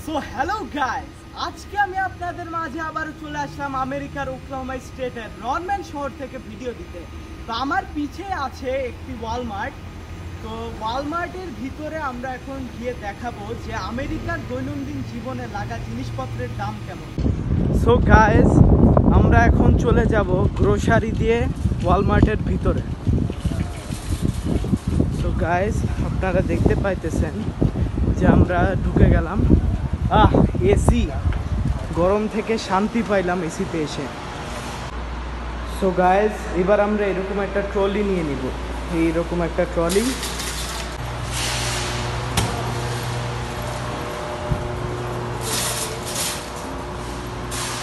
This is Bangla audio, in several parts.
সো হ্যালো গাইস, আজকে আমি আপনাদের মাঝে আবার চলে আসলাম আমেরিকার ওকলাহোমা স্টেটের নরম্যান শহর থেকে ভিডিও দিতে। তো আমার পিছে আছে একটি ওয়ালমার্ট। তো ওয়ালমার্টের ভিতরে আমরা এখন গিয়ে দেখাবো যে আমেরিকার দৈনন্দিন জীবনে লাগা জিনিসপত্রের দাম কেমন। সো গাইস, আমরা এখন চলে যাব গ্রোসারি দিয়ে ওয়ালমার্টের ভিতরে। সো গাইস, আপনারা দেখতে পাইতেছেন যে আমরা ঢুকে গেলাম। এসি, গরম থেকে শান্তি পাইলাম এসিতে এসে। সো গাইস, এবার আমরা এরকম একটা ট্রলি নিয়ে নিব, এইরকম একটা ট্রলি।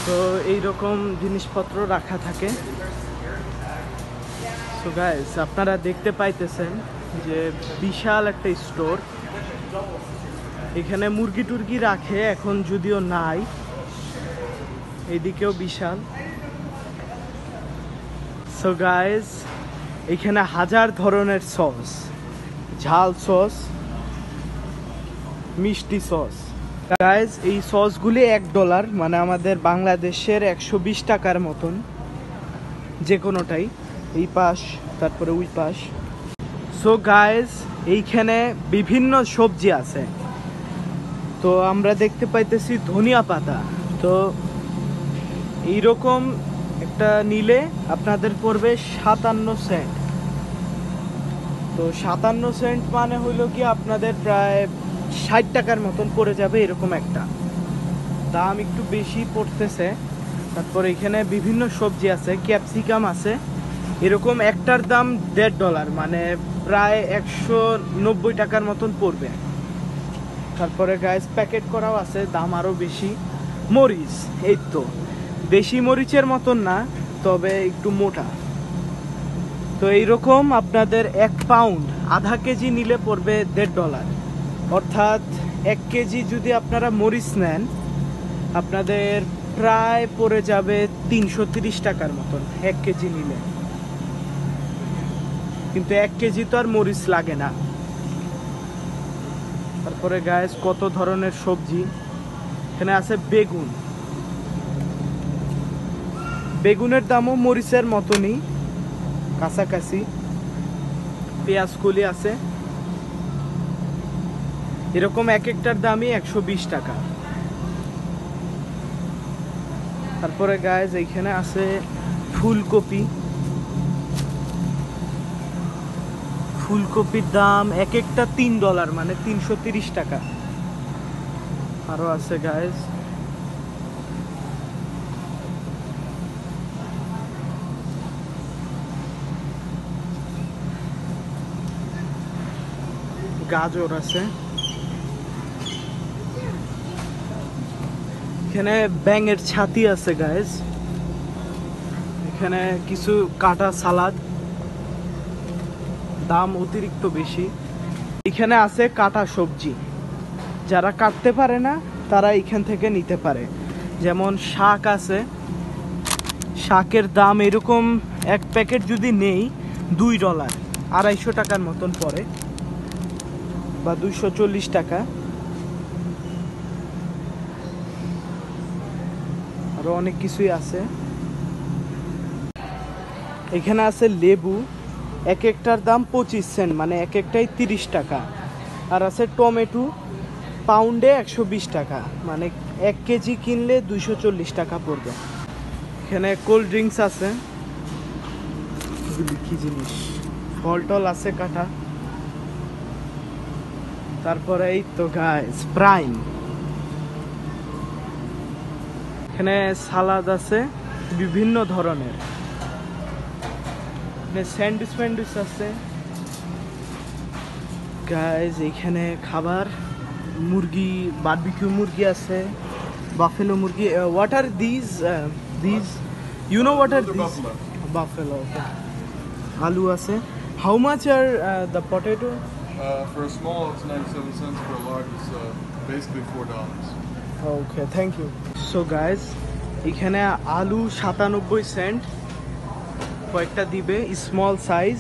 তো এইরকম জিনিসপত্র রাখা থাকে। সো গাইস, আপনারা দেখতে পাইতেছেন যে বিশাল একটা স্টোর। এখানে মুরগি টুরগি রাখে, এখন যদিও নাই। এইদিকেও বিশাল। সো গাইস, এখানে হাজার ধরনের সস, ঝাল সস, মিষ্টি সস। গাইস, এই সসগুলি $1, মানে আমাদের বাংলাদেশের 120 টাকার মতন, যে কোনোটাই। এই পাশ, তারপরে ওই পাশ। সো গাইস, এইখানে বিভিন্ন সবজি আছে। তো আমরা দেখতে পাইতেছি ধনিয়া পাতা। তো এইরকম একটা নিলে আপনাদের পড়বে 57 সেন্ট। তো 57 সেন্ট মানে হইলো কি আপনাদের প্রায় 60 টাকার মতন পড়ে যাবে। এরকম একটা দাম, একটু বেশি পড়তেছে। তারপর এখানে বিভিন্ন সবজি আছে, ক্যাপসিকাম আছে। এরকম একটার দাম $1.5, মানে প্রায় 190 টাকার মতন পড়বে। তারপরে গাইস, প্যাকেট করাও আছে, দাম আরও বেশি। মরিচ, এই তো দেশি মরিচের মতন না, তবে একটু মোটা। তো এইরকম আপনাদের 1 পাউন্ড, আধা কেজি নিলে পড়বে $1.5, অর্থাৎ 1 কেজি যদি আপনারা মরিচ নেন আপনাদের প্রায় পড়ে যাবে 330 টাকার মতন 1 কেজি নিলে। কিন্তু 1 কেজি তো আর মরিচ লাগে না। তারপরে গাইস, কত ধরনের সবজি এখানে আছে। বেগুন, বেগুনের দামও মরিচের মতনই, কাছাকাছি। পেঁয়াজ কলি আছে, এরকম এক একটার দামই 120 টাকা। তারপরে গাইস, এইখানে আছে ফুলকপি। ফুলকপির দাম এক একটা $3, মানে 330 টাকা। আরো আছে গাইস, গাজর আছে। এখানে ব্যাঙের ছাতি আছে গাইস। এখানে কিছু কাটা সালাদ, দাম অতিরিক্ত বেশি। এখানে আছে কাটা সবজি, যারা কাটতে পারে না তারা এখান থেকে নিতে পারে। যেমন শাক আছে, শাকের দাম এরকম এক প্যাকেট যদি নেই $2, 250 টাকার মতন পড়ে, বা 240 টাকা। আরো অনেক কিছুই আছে। এখানে আছে লেবু, এক একটার দাম 25 সেন্ট, মানে এক একটাই 30 টাকা। আর আছে টমেটো, পাউন্ডে 120 টাকা, মানে 1 কেজি কিনলে 240 টাকা পড়বে। এখানে কোল্ড ড্রিঙ্কস আছে, কি জিনিস, ফল টল আছে কাটা। তারপরে এই তো গাইস, প্রাইম। এখানে সালাদ আছে বিভিন্ন ধরনের, স্যান্ডউইচ ফ্যান্ডউইচ আছে গাইস। এখানে খাবার, মুরগি, বারবিকিউ মুরগি আছে, বাফেলো মুরগি। What are this this you know what are this? Buffalo. আলু আছে। How much are the potato? For a small, it's 97 cents. For a large, it's basically $4. Okay, thank you. So guys, এখানে আলু 97 সেন্ট কয়েকটা দিবে, স্মল সাইজ।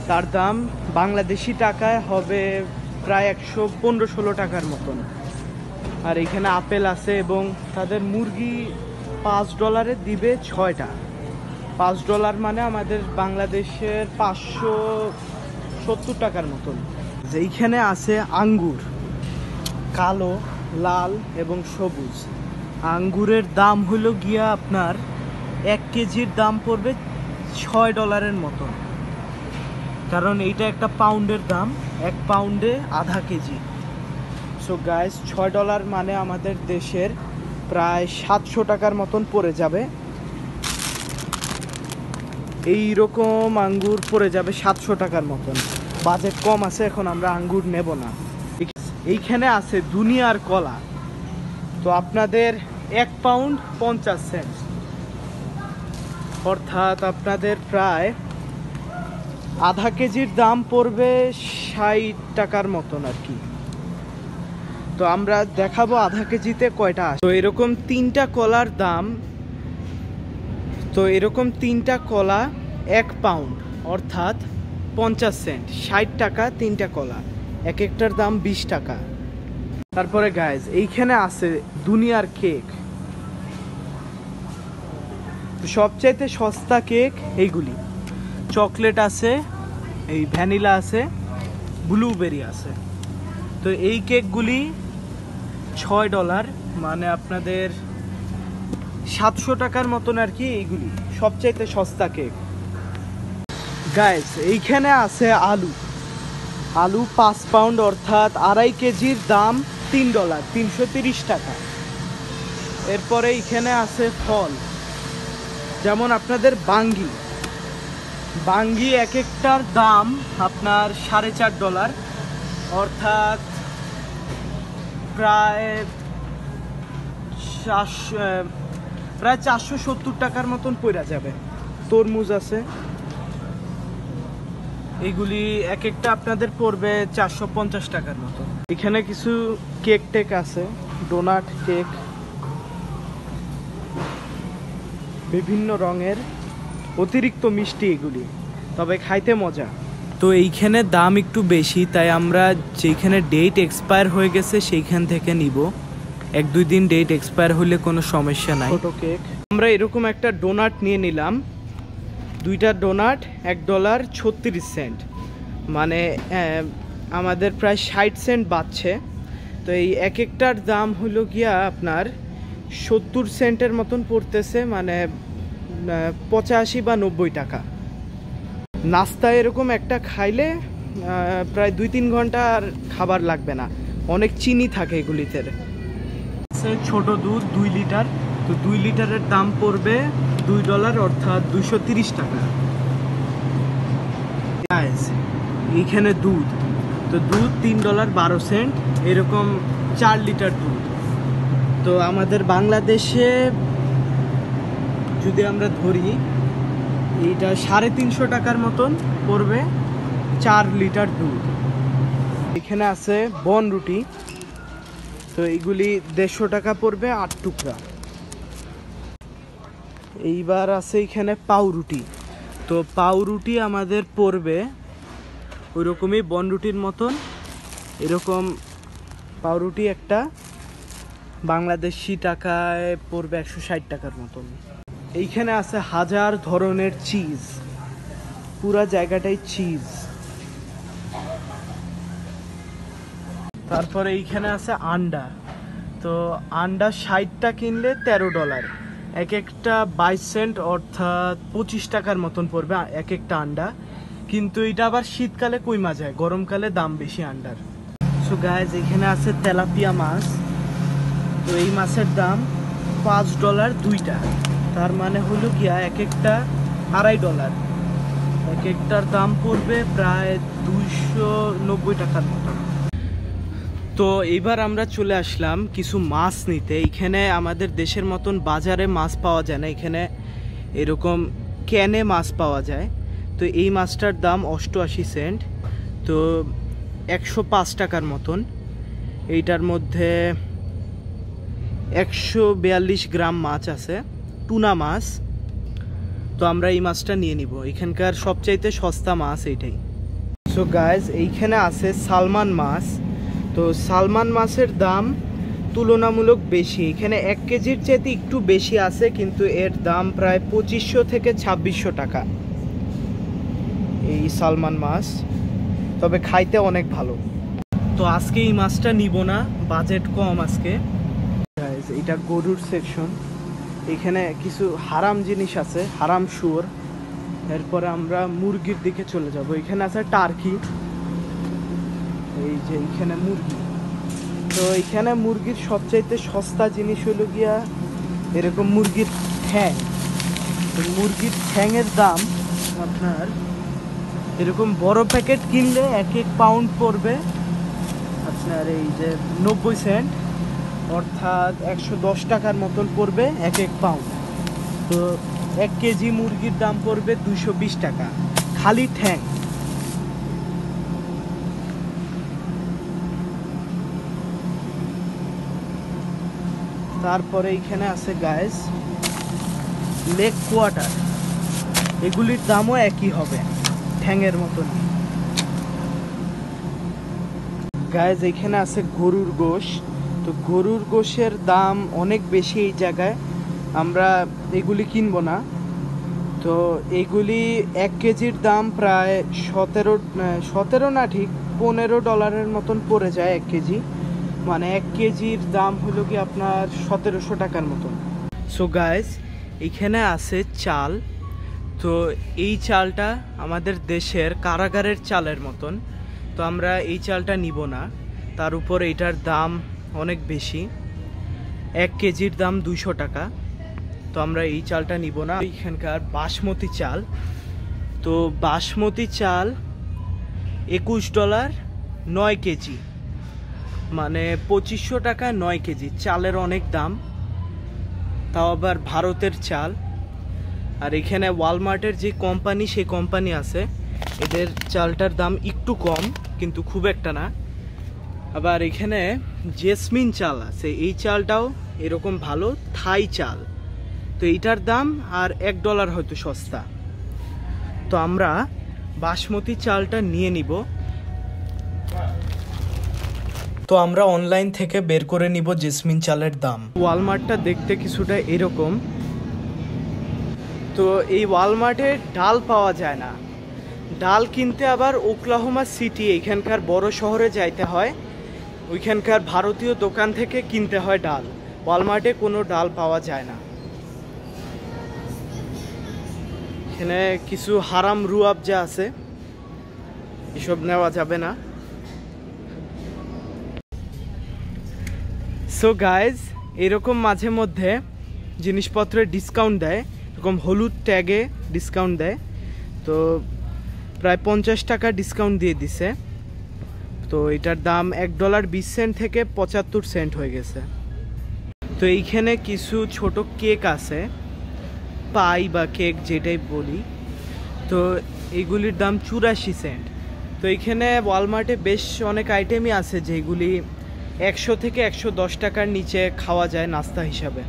তার দাম বাংলাদেশি টাকায় হবে প্রায় 115-16 টাকার মতন। আর এখানে আপেল আছে এবং তাদের মুরগি $5 দিবে 6টা। $5 মানে আমাদের বাংলাদেশের 570 টাকার মতন। এইখানে আছে আঙ্গুর, কালো, লাল এবং সবুজ। আঙ্গুরের দাম হলো গিয়া আপনার 1 কেজির দাম পড়বে $6 মতন, কারণ এইটা একটা পাউন্ডের দাম, 1 পাউন্ডে আধা কেজি। সো গাইস, $6 মানে আমাদের দেশের প্রায় 700 টাকার মতন পড়ে যাবে। এই রকম আঙ্গুর পড়ে যাবে 700 টাকার মতন। বাজেট কম আছে, এখন আমরা আঙ্গুর নেব না। এইখানে আছে দুনিয়ার কলা, তো আপনাদের 1 পাউন্ড 50 সেন্ট, অর্থাৎ আপনাদের প্রায় আধা কেজির দাম পড়বে 60 টাকার মতন আর কি। তো আমরা দেখাবো আধা কেজিতে কয়টা আসে। তো এরকম 3টা কলার দাম, তো এরকম 3টা কলা 1 পাউন্ড অর্থাৎ 50 সেন্ট, 60 টাকা 3টা কলা, এক একটার দাম 20 টাকা। তারপরে গাইজ, এইখানে আছে দুনিয়ার কেক। সবচাইতে সস্তা কেক এইগুলি। চকলেট আছে, এই ভ্যানিলা আছে, ব্লুবেরি আছে। তো এই কেকগুলি $6, মানে আপনাদের 700 টাকার মতন আর কি। এইগুলি সবচাইতে সস্তা কেক। গাইজ, এইখানে আছে আলু। আলু 5 পাউন্ড অর্থাৎ 2.5 কেজির দাম $3, 330 টাকা। এরপরে এইখানে আছে ফল, যেমন আপনাদের বাঙ্গি। বাঙ্গি এক একটার দাম আপনার $4.5, অর্থাৎ প্রায় 470 টাকার মতন পড়ে যাবে। তরমুজ আছে, এইগুলি এক একটা আপনাদের পড়বে 450 টাকার মতো। এখানে কিছু কেক টেক আছে, ডোনাট কেক, বিভিন্ন রঙের, অতিরিক্ত মিষ্টি এগুলি, তবে খাইতে মজা। তো এইখানে দাম একটু বেশি, তাই আমরা যেখানে ডেট এক্সপায়ার হয়ে গেছে সেইখান থেকে নিব। 1-2 দিন ডেট এক্সপায়ার হলে কোনো সমস্যা নাই। ছোটো কেক আমরা এরকম একটা ডোনাট নিয়ে নিলাম। 2টা ডোনাট $1.36, মানে আমাদের প্রায় 60 সেন্ট বাঁচছে। তো এই এক একটার দাম হলো গিয়া আপনার 70 সেন্টের মতন পড়তেছে, মানে 85 বা 90 টাকা। নাস্তা এরকম একটা খাইলে প্রায় 2-3 ঘন্টা আর খাবার লাগবে না, অনেক চিনি থাকে এগুলিতে। ছোট দুধ 2 লিটার, তো 2 লিটারের দাম পড়বে $2, অর্থাৎ 230 টাকা। এইখানে দুধ, তো দুধ $3.12, এরকম 4 লিটার দুধ। তো আমাদের বাংলাদেশে যদি আমরা ধরি, এইটা 350 টাকার মতন পড়বে 4 লিটার দুধ। এখানে আছে বনরুটি, তো এইগুলি 150 টাকা পড়বে 8 টুকরা। এইবার আছে এখানে পাউরুটি, তো পাউরুটি আমাদের পড়বে ওই রকমই বনরুটির মতন। এরকম পাউরুটি একটা বাংলাদেশি টাকায় পড়বে 160 টাকার মতন। এইখানে আছে হাজার ধরনের চিজ, পুরা জায়গাটাই চিজ। তারপরে এইখানে আছে আন্ডা, তো আন্ডা 60টা কিনলে $13, এক একটা 22 সেন্ট অর্থাৎ 25 টাকার মতন পড়বে এক একটা আন্ডা। কিন্তু এটা আবার শীতকালে কইমা যায়, গরমকালে দাম বেশি আন্ডার। সো গাইজ, এখানে আছে তেলাপিয়া মাছ, তো এই মাছের দাম $5 2টা, তার মানে হলো গিয়া এক একটা $2.5, এক একটার দাম পড়বে প্রায় 290 টাকার মতো। তো এইবার আমরা চলে আসলাম কিছু মাছ নিতে। এখানে আমাদের দেশের মতন বাজারে মাছ পাওয়া যায় না, এখানে এরকম ক্যানে মাছ পাওয়া যায়। তো এই মাছটার দাম 88 সেন্ট, তো 105 টাকার মতন। এইটার মধ্যে 142 গ্রাম মাছ আছে, টুনা মাছ। তো আমরা এই মাছটা নিয়ে নিব, এখানকার সবচাইতে সস্তা মাছ এইটাই। সো গাইজ, এইখানে আছে সালমান মাছ, তো সালমান মাছের দাম তুলনামূলক বেশি। এখানে 1 কেজির চাইতে একটু বেশি আছে, কিন্তু এর দাম প্রায় 2500 থেকে 2600 টাকা এই সালমান মাছ। তবে খাইতে অনেক ভালো। তো আজকে এই মাছটা নিব না, বাজেট কম আজকে। এটা গরুর সেকশন, এখানে কিছু হারাম জিনিস আছে, হারাম শুয়োর। এরপরে আমরা মুরগির দিকে চলে যাব। এখানে আছে টার্কি, এই যে এখানে মুরগি। তো এখানে মুরগির সবচাইতে সস্তা জিনিস হলো গিয়া এরকম মুরগির ঠ্যাং। তো মুরগির ঠ্যাংয়ের দাম আপনার এরকম বড় প্যাকেট কিনলে 1 পাউন্ড পড়বে আপনার এই যে 90 সেন্ট, অর্থাৎ 110 টাকার মতন পড়বে 1 পাউন্ড। তো 1 কেজি মুরগির দাম পড়বে 220 টাকা খালি ঠ্যাং। তারপরে এখানে আছে গাইস লেগ কোয়ার্টার, এগুলির দামও একই হবে, ঠ্যাংয়ের মতন। গাইস এখানে আছে গরুর গোশ। তো গরুর গোশের দাম অনেক বেশি এই জায়গায়, আমরা এগুলি কিনবো না। তো এইগুলি 1 কেজির দাম প্রায় 17 না ঠিক $15 মতন পড়ে যায় 1 কেজি। মানে 1 কেজির দাম হলো কি আপনার 1700 টাকার মতন। সো গাইস এখানে আছে চাল। তো এই চালটা আমাদের দেশের কারাগারের চালের মতন। তো আমরা এই চালটা নিব না, তার উপর এটার দাম অনেক বেশি, 1 কেজির দাম 200 টাকা। তো আমরা এই চালটা নিব না। এখানকার বাসমতি চাল, তো বাসমতি চাল $21 9 কেজি, মানে 2500 টাকা 9 কেজি। চালের অনেক দাম, তাও আবার ভারতের চাল। আর এখানে ওয়ালমার্টের যে কোম্পানি, সেই কোম্পানি আছে, এদের চালটার দাম একটু কম, কিন্তু খুব একটা না। আবার এখানে জেসমিন চাল আছে, এই চালটাও এরকম ভালো, থাই চাল। তো এইটার দাম আর $1 হয়তো সস্তা। তো আমরা বাসমতি চালটা নিয়ে নিব। তো আমরা অনলাইন থেকে বের করে নিব জেসমিন চালের দাম। ওয়ালমার্টটা দেখতে কিছুটা এরকম। তো এই ওয়ালমার্টে ডাল পাওয়া যায় না, ডাল কিনতে আবার ওকলাহোমা সিটি, এখানকার বড় শহরে যাইতে হয়, ওইখানকার ভারতীয় দোকান থেকে কিনতে হয় ডাল। ওয়ালমার্টে কোনো ডাল পাওয়া যায় না। এখানে কিছু হারাম রুয়াবজা আছে, এসব নেওয়া যাবে না। সো গাইজ এরকম মাঝে মধ্যে জিনিসপত্রের ডিসকাউন্ট দেয়, এরকম হলুদ ট্যাগে ডিসকাউন্ট দেয়। তো প্রায় 50 টাকা ডিসকাউন্ট দিয়ে দিছে। তো এটার দাম $1.20 থেকে 75 সেন্ট হয়ে গেছে। তো এইখানে কিছু ছোট কেক আছে, পাই বা কেক যেটাই বলি। তো এইগুলির দাম 84 সেন্ট। তো এইখানে ওয়ালমার্টে বেশ অনেক আইটেমই আছে যেগুলি 100 থেকে 110 টাকার নিচে খাওয়া যায় নাস্তা হিসাবে।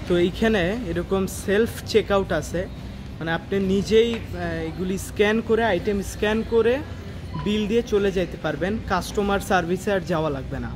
তো এইখানে এরকম সেলফ চেক আউট আছে, মানে আপনি নিজেই এগুলি স্ক্যান করে, আইটেম স্ক্যান করে বিল দিয়ে চলে যেতে পারবেন, কাস্টমার সার্ভিসে আর যাওয়া লাগবে না।